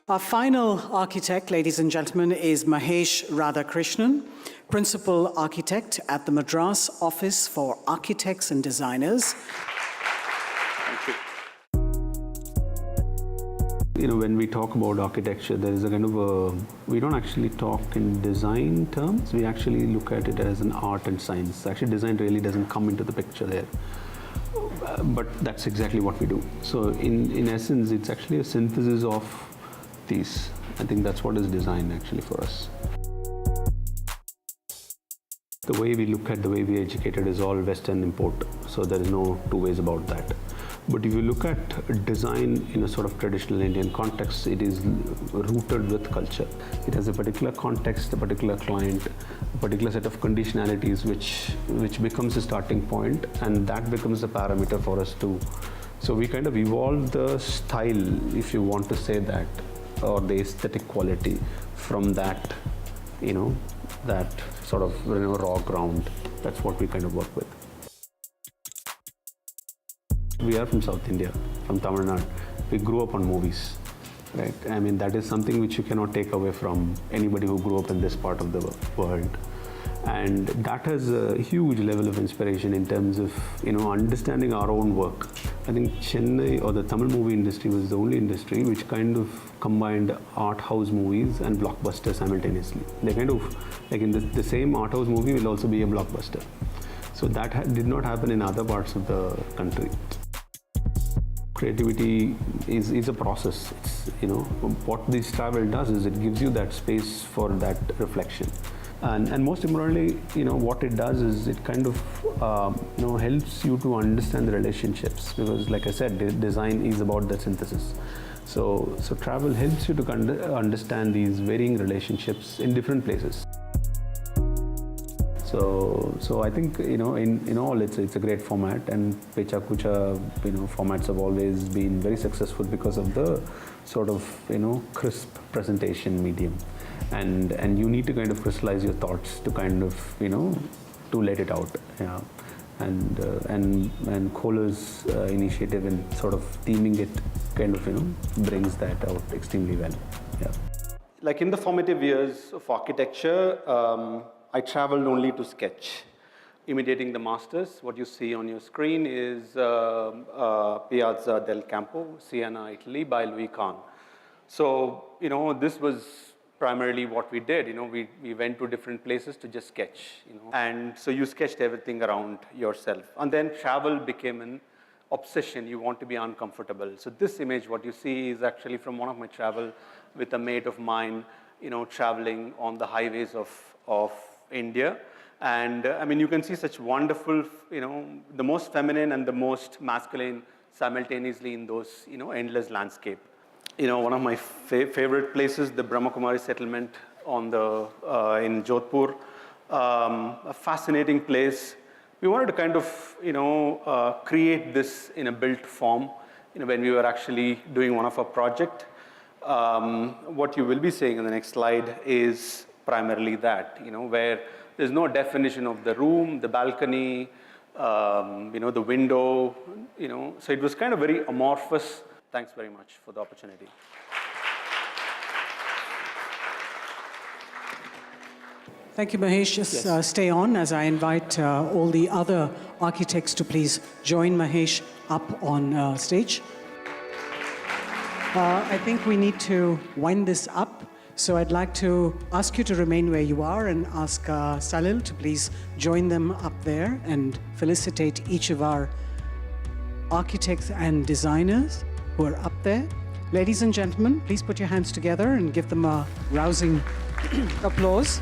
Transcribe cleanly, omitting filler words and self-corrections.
Our final architect, ladies and gentlemen, is Mahesh Radhakrishnan, Principal Architect at the Madras Office for Architects and Designers. Thank you. When we talk about architecture, there is a kind of we don't actually talk in design terms. We actually look at it as an art and science. Actually, design really doesn't come into the picture there. But that's exactly what we do. So in essence, it's actually a synthesis of these. I think that's what is design actually for us. The way we look at, the way we educated is all Western import. So there is no two ways about that. But if you look at design in a sort of traditional Indian context, it is rooted with culture. It has a particular context, a particular client, a particular set of conditionalities which becomes a starting point, and that becomes the parameter for us to. So we kind of evolve the style, if you want to say that, or the aesthetic quality from that, that sort of raw ground. That's what we kind of work with. We are from South India, from Tamil Nadu. We grew up on movies, right? I mean, that is something which you cannot take away from anybody who grew up in this part of the world. And that has a huge level of inspiration in terms of, understanding our own work. I think Chennai or the Tamil movie industry was the only industry which kind of combined art house movies and blockbusters simultaneously. They kind of, like in the same art house movie will also be a blockbuster. So that did not happen in other parts of the country. Creativity is a process. It's, what this travel does is it gives you that space for that reflection. And most importantly, what it does is it kind of, helps you to understand the relationships, because like I said, design is about that synthesis. So travel helps you to understand these varying relationships in different places. So I think, in all, it's a great format, and Pecha Kucha, formats have always been very successful because of the sort of, crisp presentation medium. And you need to kind of crystallize your thoughts to kind of, to let it out. Yeah. And Kohler's initiative in sort of theming it kind of, brings that out extremely well. Yeah. Like in the formative years of architecture, I traveled only to sketch. Imitating the masters, what you see on your screen is Piazza del Campo, Siena, Italy, by Louis Kahn. So, this was primarily what we did. We went to different places to just sketch, And so you sketched everything around yourself. And then travel became an obsession. You want to be uncomfortable. So this image, what you see, is actually from one of my travel with a mate of mine, traveling on the highways of India. And I mean, you can see such wonderful, the most feminine and the most masculine simultaneously in those, endless landscape. One of my favorite places, the Brahmakumari settlement in Jodhpur, a fascinating place. We wanted to kind of, create this in a built form, when we were actually doing one of our project. What you will be seeing in the next slide is primarily that, where there's no definition of the room, the balcony, the window, so it was kind of very amorphous. Thanks very much for the opportunity. Thank you, Mahesh. Just stay on as I invite all the other architects to please join Mahesh up on stage. I think we need to wind this up. So I'd like to ask you to remain where you are and ask Salil to please join them up there and felicitate each of our architects and designers who are up there. Ladies and gentlemen, please put your hands together and give them a rousing applause.